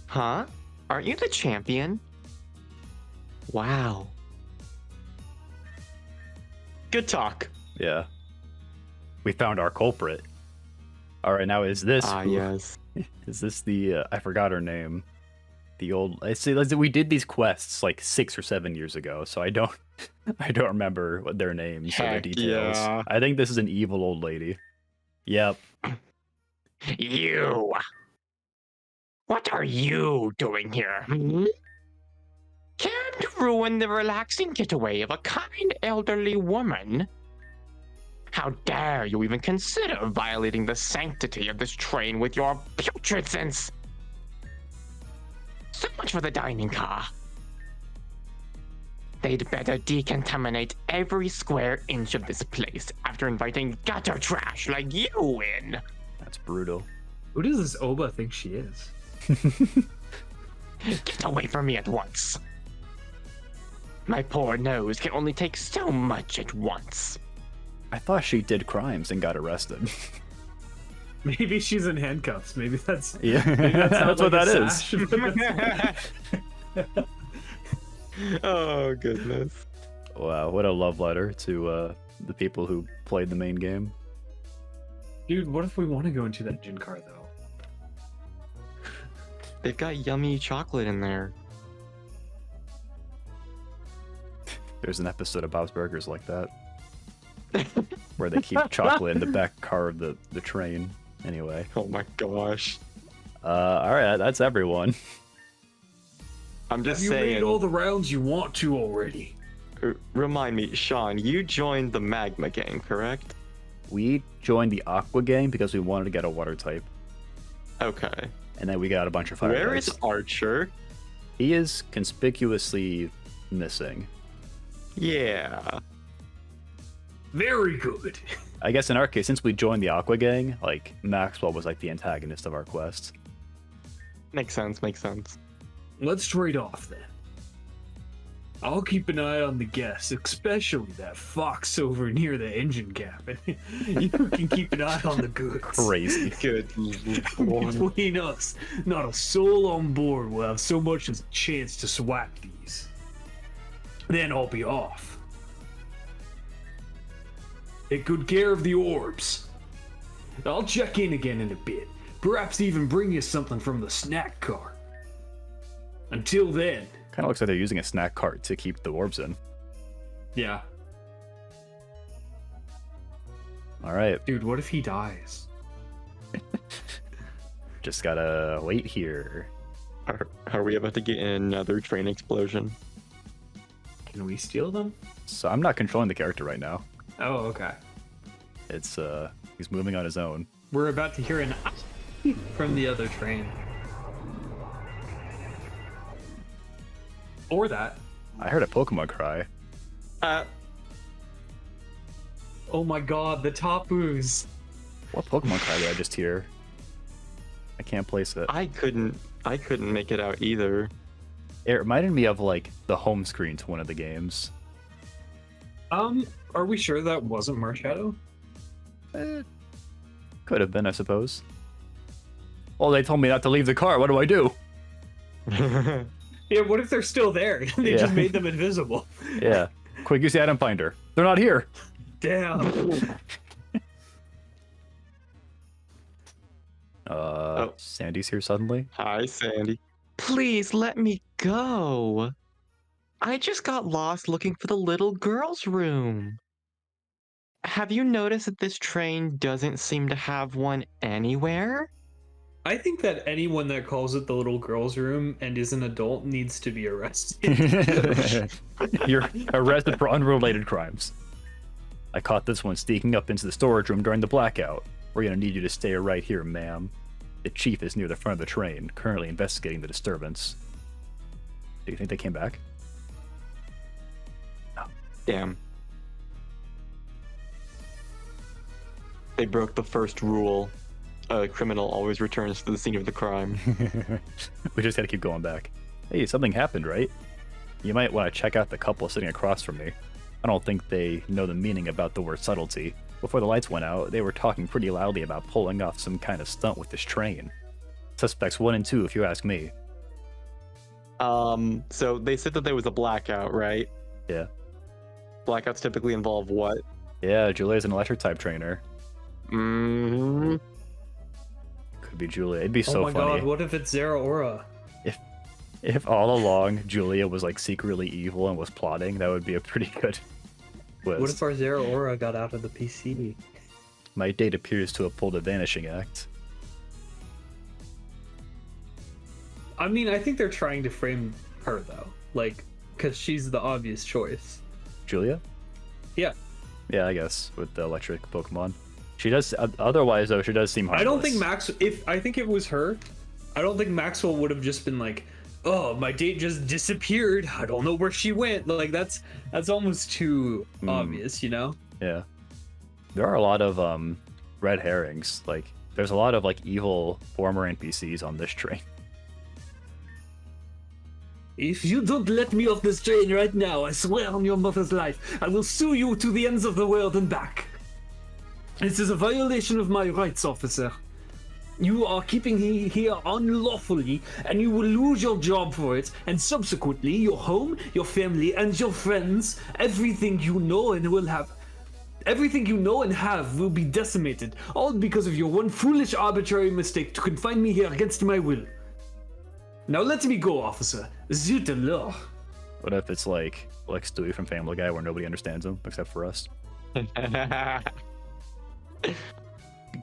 Huh? Aren't you the champion? Wow. Good talk. Yeah. We found our culprit. All right, now is this? Yes. Is this the? I forgot her name. The old. I see. We did these quests like 6 or 7 years ago, so I don't remember what their names or their details. Yeah. I think this is an evil old lady. Yep. You. What are you doing here? Can't ruin the relaxing getaway of a kind elderly woman. How dare you even consider violating the sanctity of this train with your putrid sense? So much for the dining car. They'd better decontaminate every square inch of this place after inviting gutter trash like you in. That's brutal. Who does this Oba think she is? Get away from me at once. My poor nose can only take so much at once. I thought she did crimes and got arrested. Maybe she's in handcuffs. Maybe that's Maybe that's what that is. Oh goodness. Wow, what a love letter to the people who played the main game. Dude, what if we want to go into that gin car though? They've got yummy chocolate in there. There's an episode of Bob's Burgers like that. Where they keep chocolate in the back car of the train. Anyway. Oh my gosh. Alright, that's everyone. I'm just Have saying. you made all the rounds you want to already? Remind me, Sean, you joined the Magma gang, correct? We joined the Aqua gang because we wanted to get a water type. Okay. And then we got a bunch of fire Where types. is Archer? He is conspicuously missing. Yeah. Very good. I guess in our case, since we joined the Aqua gang, like, Maxwell was like the antagonist of our quest. Makes sense, makes sense. Let's trade off then. I'll keep an eye on the guests, especially that fox over near the engine gap. You can keep an eye on the goods. Crazy. Good lord. Between us, not a soul on board will have so much as a chance to swap these. Then I'll be off. Take good care of the orbs. I'll check in again in a bit. Perhaps even bring you something from the snack cart. Until then. Kind of looks like they're using a snack cart to keep the orbs in. Yeah. Alright. Dude, what if he dies? Just gotta wait here. Are we about to get another train explosion? Can we steal them? So I'm not controlling the character right now. Oh, okay. It's, he's moving on his own. We're about to hear an from the other train. Or that. I heard a Pokemon cry. Oh my god, the Tapus. What Pokemon cry did I just hear? I can't place it. I couldn't make it out either. It reminded me of, like, the home screen to one of the games. Are we sure that wasn't Marshadow? Could have been, I suppose. Well, they told me not to leave the car. What do I do? Yeah, what if they're still there? They just made them invisible. Yeah. Quick, use the item finder. They're not here. Damn. Sandy's here suddenly. Hi, Sandy. Please let me go. I just got lost looking for the little girl's room. Have you noticed that this train doesn't seem to have one anywhere? I think that anyone that calls it the little girl's room and is an adult needs to be arrested. You're arrested for unrelated crimes. I caught this one sneaking up into the storage room during the blackout. We're gonna need you to stay right here, ma'am. The chief is near the front of the train, currently investigating the disturbance. Do you think they came back? No. Damn. They broke the first rule. A criminal always returns to the scene of the crime. We just gotta keep going back. Hey, something happened, right? You might want to check out the couple sitting across from me. I don't think they know the meaning about the word subtlety. Before the lights went out, they were talking pretty loudly about pulling off some kind of stunt with this train. Suspects 1 and 2, if you ask me. So they said that there was a blackout, right? Yeah. Blackouts typically involve what? Yeah, Julia's an electric type trainer. Mm-hmm. Could be Julia. It'd be so oh my funny. god, what if it's Zeraora? If all along Julia was like secretly evil and was plotting, that would be a pretty good twist. What if our Zeraora got out of the PC? My date appears to have pulled a vanishing act. I mean, I think they're trying to frame her though, like, because she's the obvious choice. Julia? Yeah. Yeah, I guess with the electric Pokemon. She does. Otherwise, though, she does seem harmless. I don't think I think it was her. I don't think Maxwell would have just been like, oh, my date just disappeared. I don't know where she went. Like that's almost too obvious, you know? Yeah. There are a lot of red herrings. Like there's a lot of like evil former NPCs on this train. If you don't let me off this train right now, I swear on your mother's life, I will sue you to the ends of the world and back. This is a violation of my rights, officer. You are keeping me here unlawfully, and you will lose your job for it, and subsequently your home, your family, and your friends. Everything you know and have will be decimated, all because of your one foolish, arbitrary mistake to confine me here against my will. Now let me go, officer. Zut alors. What if it's like Stewie from Family Guy, where nobody understands him except for us?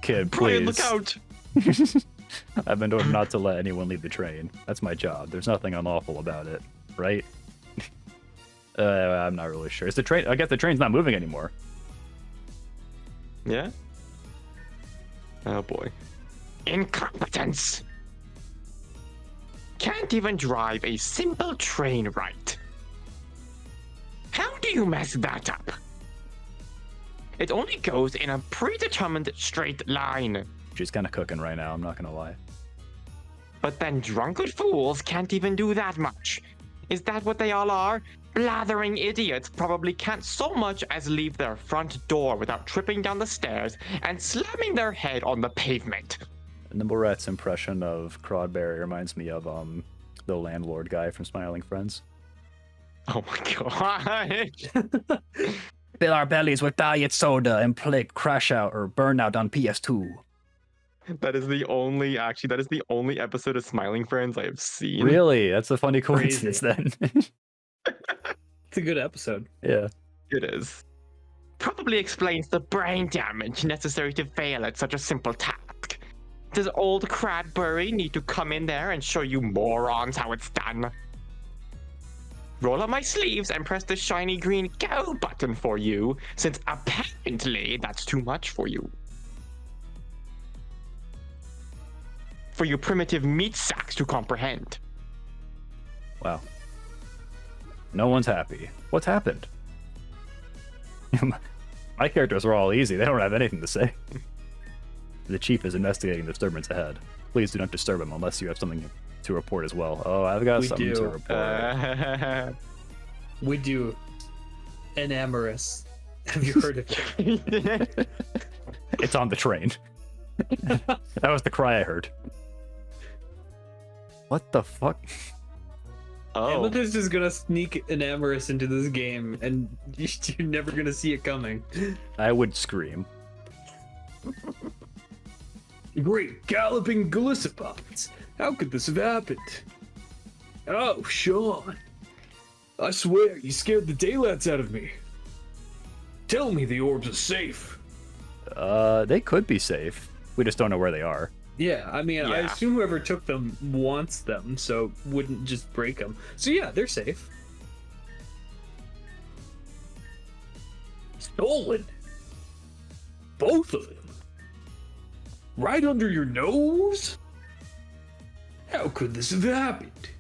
Kid, Brian, please. look out! I've been told not to let anyone leave the train. That's my job. There's nothing unlawful about it, right? I'm not really sure. Is the train? I guess the train's not moving anymore. Yeah? Oh boy. Incompetence! Can't even drive a simple train right. How do you mess that up? It only goes in a predetermined straight line. She's kind of cooking right now, I'm not gonna lie. But then drunken fools can't even do that much. Is that what they all are? Blathering idiots probably can't so much as leave their front door without tripping down the stairs and slamming their head on the pavement. Nimble Rat's impression of Crodberry reminds me of the landlord guy from Smiling Friends. Oh my god. Fill our bellies with diet soda and play Crash Out or Burnout on PS2. That is the only episode of Smiling Friends I have seen. Really? That's a funny coincidence then. It's a good episode. Yeah. It is. Probably explains the brain damage necessary to fail at such a simple task. Does old Cradbury need to come in there and show you morons how it's done? Roll up my sleeves and press the shiny green go button for you, since apparently that's too much for you. For you primitive meat sacks to comprehend. Wow. No one's happy. What's happened? My characters are all easy. They don't have anything to say. The chief is investigating the disturbance ahead. Please do not disturb him unless you have something to report as well. Oh, I've got something to report. We do. An amorous. Have you heard of it? It's on the train. That was the cry I heard. What the fuck? Oh. Amethyst is gonna sneak an amorous into this game, and you're never gonna see it coming. I would scream. Great galloping Galicipods! How could this have happened? Oh, Sean. I swear, you scared the daylights out of me. Tell me the orbs are safe. They could be safe. We just don't know where they are. Yeah, I mean, I Yeah. assume whoever took them wants them, so wouldn't just break them. So yeah, they're safe. Stolen? Both of them? Right under your nose? How could this have happened?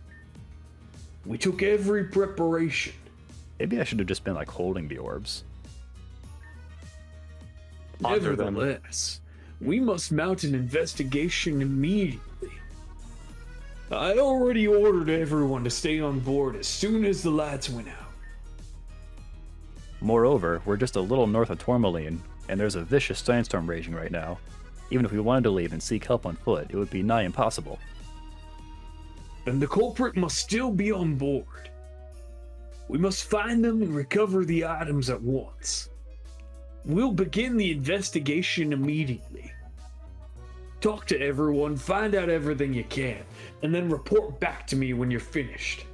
We took every preparation. Maybe I should have just been like holding the orbs. Under them. Nevertheless, we must mount an investigation immediately. I already ordered everyone to stay on board as soon as the lights went out. Moreover, we're just a little north of Tourmaline, and there's a vicious sandstorm raging right now. Even if we wanted to leave and seek help on foot, it would be nigh impossible. Then the culprit must still be on board. We must find them and recover the items at once. We'll begin the investigation immediately. Talk to everyone, find out everything you can, and then report back to me when you're finished.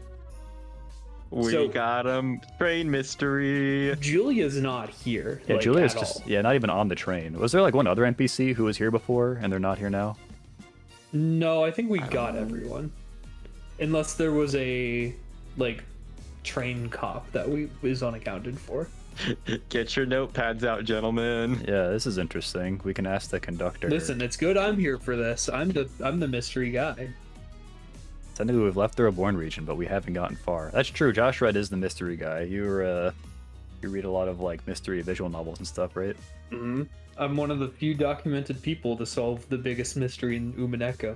We got him. Train mystery. Julia's not here. Yeah, like, Julia's at just all. not even on the train. Was there like one other NPC who was here before and they're not here now? No, I think we got everyone. Unless there was a train cop that is unaccounted for. Get your notepads out, gentlemen. Yeah, this is interesting. We can ask the conductor. Listen, it's good I'm here for this. I'm the mystery guy. Let's Technically, we've left the Reborn region, but we haven't gotten far. That's true. Josh Red is the mystery guy. You read a lot of like mystery visual novels and stuff, right? Mm-hmm. I'm one of the few documented people to solve the biggest mystery in Umaneko.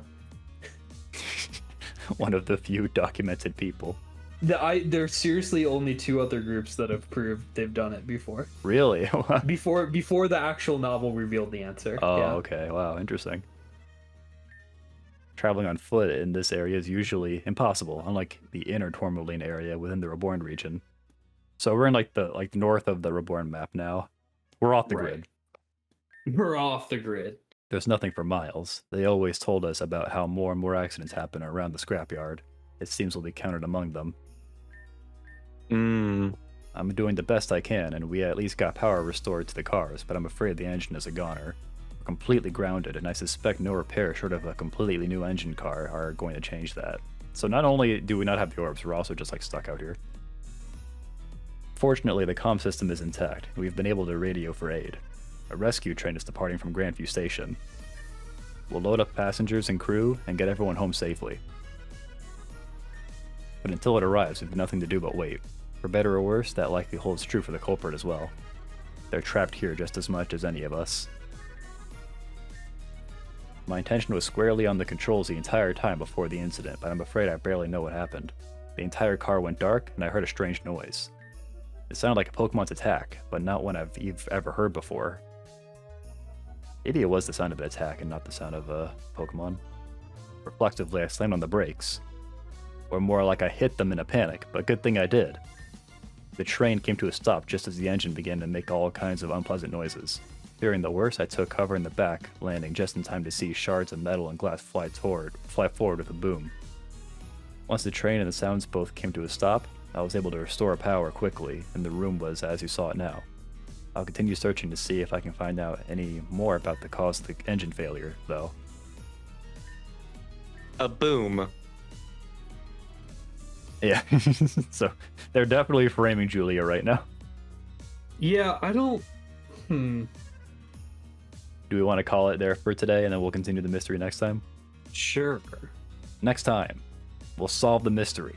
One of the few documented people. There's seriously only 2 other groups that have proved they've done it before. Really? before the actual novel revealed the answer. Oh, yeah. Okay. Wow, interesting. Traveling on foot in this area is usually impossible, unlike the inner Tourmaline area within the Reborn region. So we're in the north of the Reborn map now. We're off the grid. We're off the grid. There's nothing for miles. They always told us about how more and more accidents happen around the scrapyard. It seems we'll be counted among them. I'm doing the best I can, and we at least got power restored to the cars, but I'm afraid the engine is a goner. We're completely grounded, and I suspect no repair short of a completely new engine car are going to change that. So not only do we not have the orbs, we're also just stuck out here. Fortunately, the comm system is intact, and we've been able to radio for aid. A rescue train is departing from Grandview Station. We'll load up passengers and crew and get everyone home safely. But until it arrives, we've nothing to do but wait. For better or worse, that likely holds true for the culprit as well. They're trapped here just as much as any of us. My intention was squarely on the controls the entire time before the incident, but I'm afraid I barely know what happened. The entire car went dark, and I heard a strange noise. It sounded like a Pokemon's attack, but not one I've ever heard before. Maybe it was the sound of an attack and not the sound of a Pokemon. Reflexively, I slammed on the brakes. Or more like I hit them in a panic, but good thing I did. The train came to a stop just as the engine began to make all kinds of unpleasant noises. Fearing the worst, I took cover in the back, landing just in time to see shards of metal and glass fly forward with a boom. Once the train and the sounds both came to a stop, I was able to restore power quickly, and the room was as you saw it now. I'll continue searching to see if I can find out any more about the cause of the engine failure, though. A boom. Yeah, so they're definitely framing Julia right now. Yeah, I don't... Do we want to call it there for today, and then we'll continue the mystery next time? Sure. Next time, we'll solve the mystery